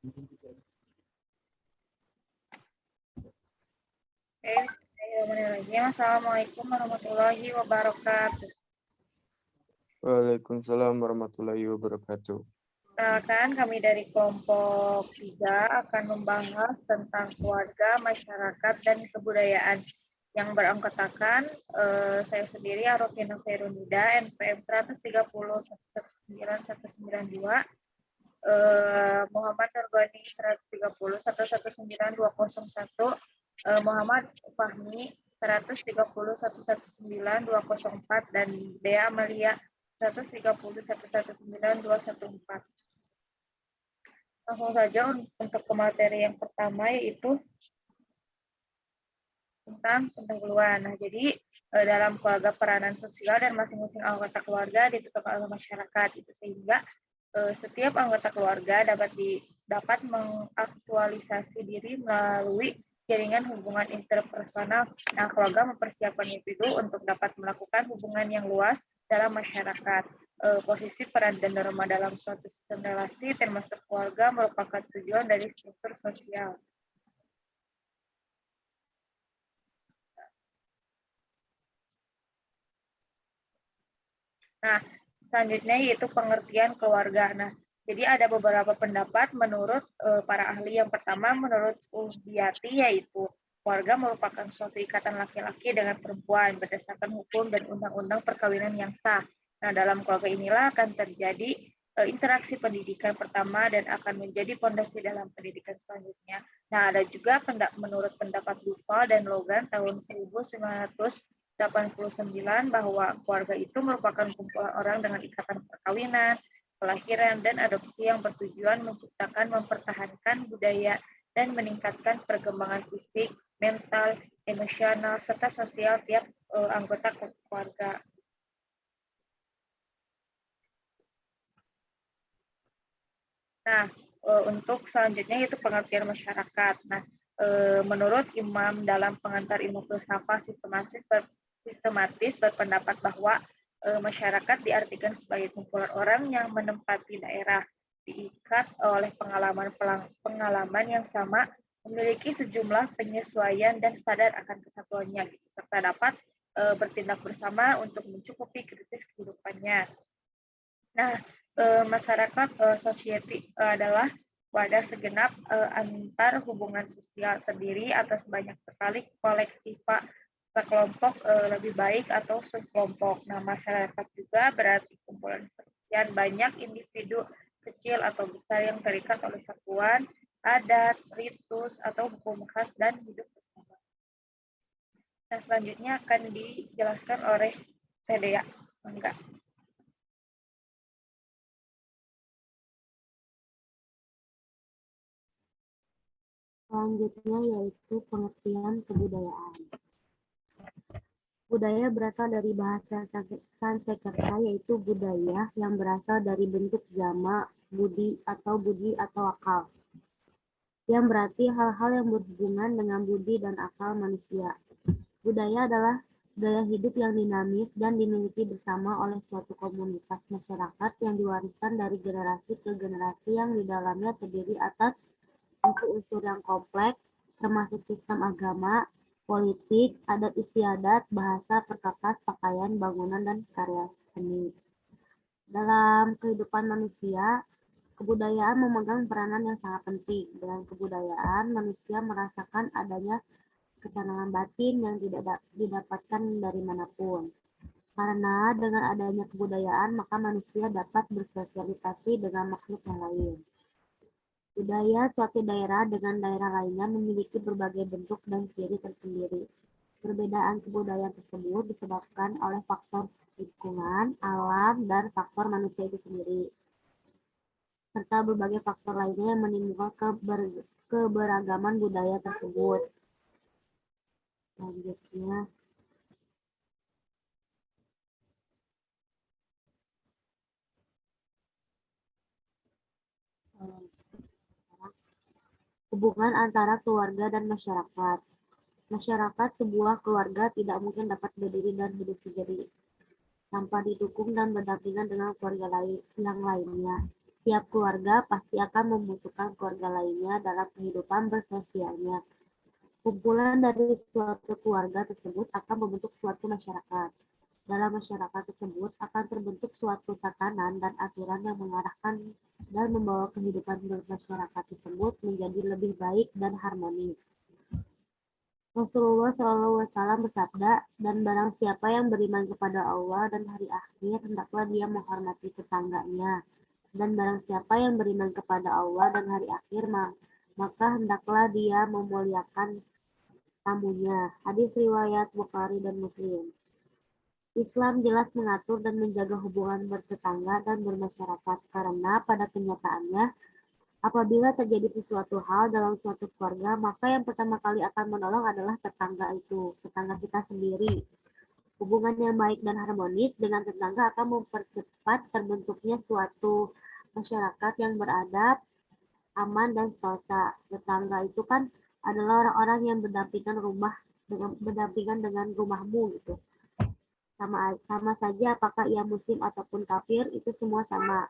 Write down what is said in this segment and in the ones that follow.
Bismillahirrahmanirrahim. Assalamualaikum warahmatullahi wabarakatuh. Waalaikumsalam warahmatullahi wabarakatuh. Perkenalkan, kami dari kelompok 3 akan membahas tentang keluarga, masyarakat, dan kebudayaan. Yang beranggotakan saya sendiri, Arofina Ferunida, NPM 130.192, Muhammad Nurgani 130.119.201, Muhammad Fahmi 130.119.204, dan Dea Amalia 130.119.214. Langsung saja untuk ke materi yang pertama, yaitu tentang pendahuluan. Nah, jadi dalam keluarga peranan sosial dan masing-masing anggota keluarga ditentukan oleh masyarakat, itu sehingga setiap anggota keluarga dapat mengaktualisasi diri melalui jaringan hubungan interpersonal. Nah, keluarga mempersiapkan individu untuk dapat melakukan hubungan yang luas dalam masyarakat. Posisi peran dan norma dalam suatu sistem relasi termasuk keluarga merupakan tujuan dari struktur sosial. Nah, selanjutnya yaitu pengertian keluarga. Nah, jadi ada beberapa pendapat menurut para ahli. Yang pertama, menurut Uhdiyati, yaitu keluarga merupakan suatu ikatan laki-laki dengan perempuan berdasarkan hukum dan undang-undang perkawinan yang sah. Nah, dalam keluarga inilah akan terjadi interaksi pendidikan pertama dan akan menjadi fondasi dalam pendidikan selanjutnya. Nah, ada juga menurut pendapat Duval dan Logan tahun 1989 bahwa keluarga itu merupakan kumpulan orang dengan ikatan perkawinan, kelahiran, dan adopsi yang bertujuan menciptakan, mempertahankan budaya, dan meningkatkan perkembangan fisik, mental, emosional, serta sosial tiap anggota keluarga. Nah, untuk selanjutnya yaitu pengertian masyarakat. Nah, menurut Imam dalam pengantar ilmu filsafat sistematis berpendapat bahwa masyarakat diartikan sebagai kumpulan orang yang menempati daerah, diikat oleh pengalaman yang sama, memiliki sejumlah penyesuaian dan sadar akan kesatuannya, gitu, serta dapat bertindak bersama untuk mencukupi krisis kehidupannya. Nah, masyarakat society adalah wadah segenap antar hubungan sosial, terdiri atas banyak sekali kolektiva kelompok lebih baik atau subkelompok. Nah, masyarakat juga berarti kumpulan sekian banyak individu kecil atau besar yang terikat oleh satuan, adat, ritus, atau hukum khas dan hidup bersama. Nah, selanjutnya akan dijelaskan oleh Dea. Enggak. Selanjutnya yaitu pengertian kebudayaan. Budaya berasal dari bahasa Sanskerta, yaitu budaya yang berasal dari bentuk jama, budi atau akal, yang berarti hal-hal yang berhubungan dengan budi dan akal manusia. Budaya adalah gaya hidup yang dinamis dan dimiliki bersama oleh suatu komunitas masyarakat yang diwariskan dari generasi ke generasi, yang di dalamnya terdiri atas unsur-unsur yang kompleks, termasuk sistem agama, politik, adat istiadat, bahasa, perkakas, pakaian, bangunan, dan karya seni. Dalam kehidupan manusia, kebudayaan memegang peranan yang sangat penting. Dengan kebudayaan, manusia merasakan adanya ketenangan batin yang tidak didapatkan dari manapun. Karena dengan adanya kebudayaan, maka manusia dapat bersosialisasi dengan makhluk yang lain. Budaya suatu daerah dengan daerah lainnya memiliki berbagai bentuk dan ciri tersendiri. Perbedaan kebudayaan tersebut disebabkan oleh faktor lingkungan, alam, dan faktor manusia itu sendiri, serta berbagai faktor lainnya yang menimbulkan keberagaman budaya tersebut. Selanjutnya, hubungan antara keluarga dan masyarakat. Masyarakat sebuah keluarga tidak mungkin dapat berdiri dan hidup sendiri tanpa didukung dan berdampingan dengan keluarga yang lainnya. Setiap keluarga pasti akan membutuhkan keluarga lainnya dalam kehidupan bersosialnya. Kumpulan dari suatu keluarga tersebut akan membentuk suatu masyarakat. Dalam masyarakat tersebut akan terbentuk suatu tatanan dan aturan yang mengarahkan dan membawa kehidupan bermasyarakat tersebut menjadi lebih baik dan harmonis. Rasulullah SAW bersabda, dan barang siapa yang beriman kepada Allah dan hari akhir, hendaklah dia menghormati tetangganya. Dan barang siapa yang beriman kepada Allah dan hari akhir, maka hendaklah dia memuliakan tamunya. Hadis riwayat Bukhari dan Muslim. Islam jelas mengatur dan menjaga hubungan bertetangga dan bermasyarakat, karena pada kenyataannya, apabila terjadi sesuatu hal dalam suatu keluarga, maka yang pertama kali akan menolong adalah tetangga itu, tetangga kita sendiri. Hubungan yang baik dan harmonis dengan tetangga akan mempercepat terbentuknya suatu masyarakat yang beradab, aman, dan sentosa. Tetangga itu kan adalah orang-orang yang berdampingan dengan rumahmu gitu. Sama saja apakah ia muslim ataupun kafir, itu semua sama.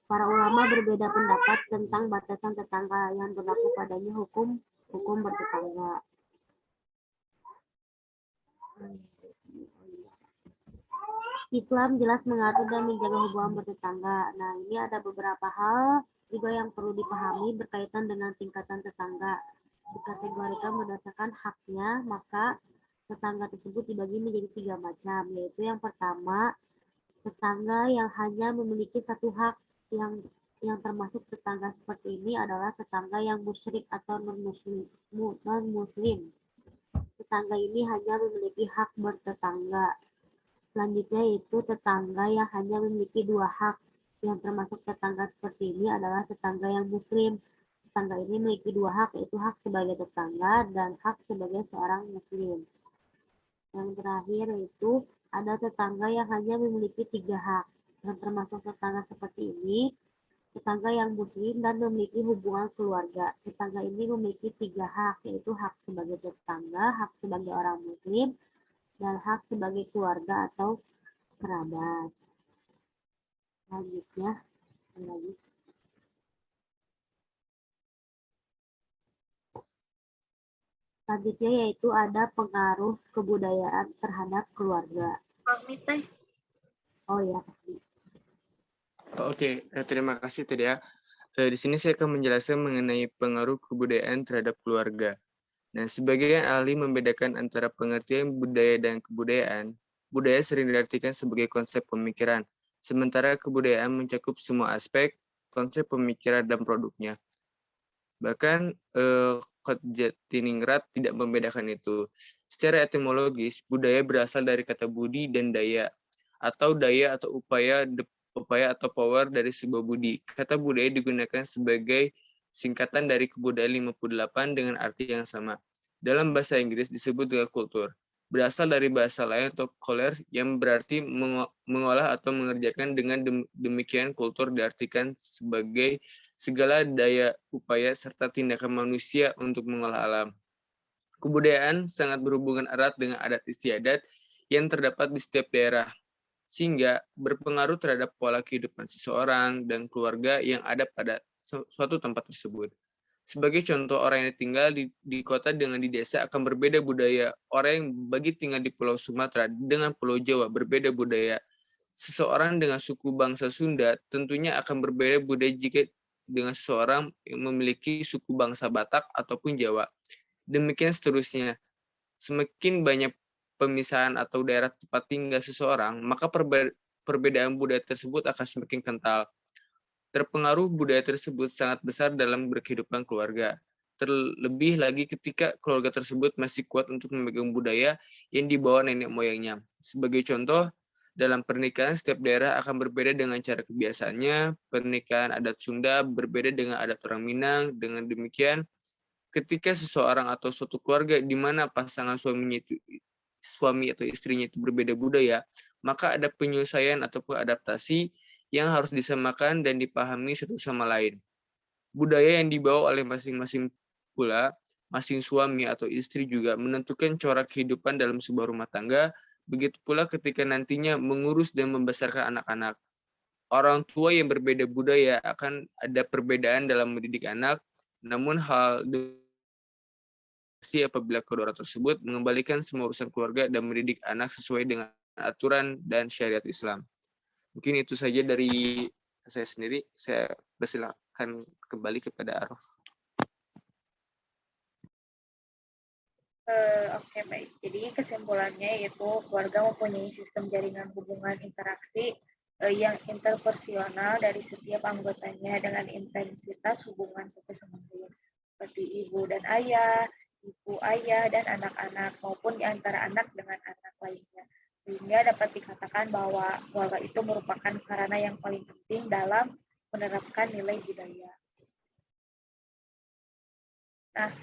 Para ulama berbeda pendapat tentang batasan tetangga yang berlaku padanya hukum bertetangga. Islam jelas mengatur dan menjaga hubungan bertetangga. Nah, ini ada beberapa hal juga yang perlu dipahami berkaitan dengan tingkatan tetangga. Dikategorikan berdasarkan haknya, maka tetangga tersebut dibagi menjadi 3 macam, yaitu yang pertama, tetangga yang hanya memiliki satu hak. Yang termasuk tetangga seperti ini adalah tetangga yang musyrik atau non-muslim. Tetangga ini hanya memiliki hak bertetangga. Selanjutnya yaitu tetangga yang hanya memiliki 2 hak. Yang termasuk tetangga seperti ini adalah tetangga yang muslim. Tetangga ini memiliki 2 hak, yaitu hak sebagai tetangga dan hak sebagai seorang muslim. Yang terakhir yaitu ada tetangga yang hanya memiliki 3 hak. Yang termasuk tetangga seperti ini, tetangga yang muslim dan memiliki hubungan keluarga. Tetangga ini memiliki 3 hak, yaitu hak sebagai tetangga, hak sebagai orang muslim, dan hak sebagai keluarga atau kerabat. Selanjutnya, yaitu ada pengaruh kebudayaan terhadap keluarga. Oh ya, Oke, terima kasih tadi ya. Di sini saya akan menjelaskan mengenai pengaruh kebudayaan terhadap keluarga. Nah, sebagian ahli membedakan antara pengertian budaya dan kebudayaan. Budaya sering diartikan sebagai konsep pemikiran, sementara kebudayaan mencakup semua aspek, konsep pemikiran dan produknya. Bahkan Kotjatiningrat tidak membedakan itu. Secara etimologis, budaya berasal dari kata budi dan daya, atau daya atau upaya atau power dari sebuah budi. Kata budaya digunakan sebagai singkatan dari kebudayaan 58 dengan arti yang sama. Dalam bahasa Inggris disebut dengan kultur. Berasal dari bahasa lain atau culture yang berarti mengolah atau mengerjakan. Dengan demikian kultur diartikan sebagai segala daya upaya serta tindakan manusia untuk mengolah alam. Kebudayaan sangat berhubungan erat dengan adat istiadat yang terdapat di setiap daerah, sehingga berpengaruh terhadap pola kehidupan seseorang dan keluarga yang ada pada suatu tempat tersebut. Sebagai contoh, orang yang tinggal di kota dengan di desa akan berbeda budaya. Orang yang bagi tinggal di Pulau Sumatera dengan Pulau Jawa berbeda budaya. Seseorang dengan suku bangsa Sunda tentunya akan berbeda budaya jika dengan seseorang yang memiliki suku bangsa Batak ataupun Jawa. Demikian seterusnya. Semakin banyak pemisahan atau daerah tempat tinggal seseorang, maka perbedaan budaya tersebut akan semakin kental. Terpengaruh budaya tersebut sangat besar dalam berkehidupan keluarga. Terlebih lagi ketika keluarga tersebut masih kuat untuk memegang budaya yang dibawa nenek moyangnya. Sebagai contoh, dalam pernikahan setiap daerah akan berbeda dengan cara kebiasaannya. Pernikahan adat Sunda berbeda dengan adat orang Minang. Dengan demikian, ketika seseorang atau suatu keluarga di mana pasangan suami atau istrinya itu berbeda budaya, maka ada penyelesaian ataupun adaptasi yang harus disamakan dan dipahami satu sama lain. Budaya yang dibawa oleh masing-masing pula, masing suami atau istri juga menentukan corak kehidupan dalam sebuah rumah tangga, begitu pula ketika nantinya mengurus dan membesarkan anak-anak. orang tua yang berbeda budaya akan ada perbedaan dalam mendidik anak, namun hal apabila kedua orang tersebut mengembalikan semua urusan keluarga dan mendidik anak sesuai dengan aturan dan syariat Islam. Mungkin itu saja dari saya sendiri. Saya persilakan kembali kepada Arif. Oke, baik. Jadi kesimpulannya yaitu keluarga mempunyai sistem jaringan hubungan interaksi yang interpersonal dari setiap anggotanya dengan intensitas hubungan satu sama lain, seperti ibu dan ayah, ibu ayah dan anak-anak maupun di antara anak dengan anak lainnya. Sehingga dapat dikatakan bahwa keluarga itu merupakan sarana yang paling penting dalam menerapkan nilai budaya. Nah,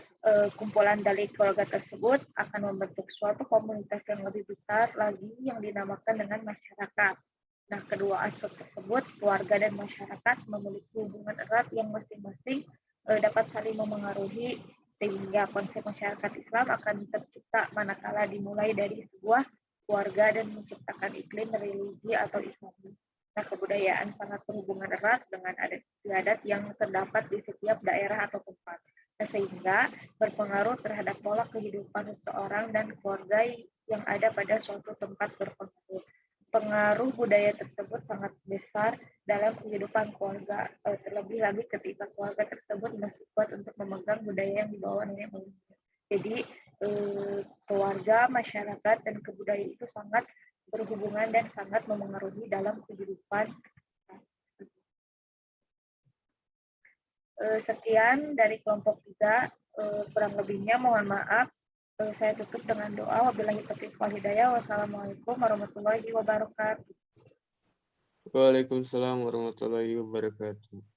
kumpulan dari keluarga tersebut akan membentuk suatu komunitas yang lebih besar lagi yang dinamakan dengan masyarakat. Nah, kedua aspek tersebut, keluarga dan masyarakat memiliki hubungan erat yang masing-masing dapat saling memengaruhi sehingga konsep masyarakat Islam akan tercipta manakala dimulai dari sebuah keluarga dan menciptakan iklim religi atau Islami. Nah, kebudayaan sangat berhubungan erat dengan adat istiadat yang terdapat di setiap daerah atau tempat. Nah, sehingga berpengaruh terhadap pola kehidupan seseorang dan keluarga yang ada pada suatu tempat berpengaruh. Pengaruh budaya tersebut sangat besar dalam kehidupan keluarga, terlebih lagi ketika keluarga tersebut masih kuat untuk memegang budaya yang dibawa nenek moyangnya. Jadi keluarga, masyarakat, dan kebudayaan itu sangat berhubungan dan sangat memengaruhi dalam kehidupan. Sekian dari kelompok 3, kurang lebihnya mohon maaf. Saya tutup dengan doa. Wabillahi taufiq wal hidayah. Wassalamualaikum warahmatullahi wabarakatuh. Waalaikumsalam warahmatullahi wabarakatuh.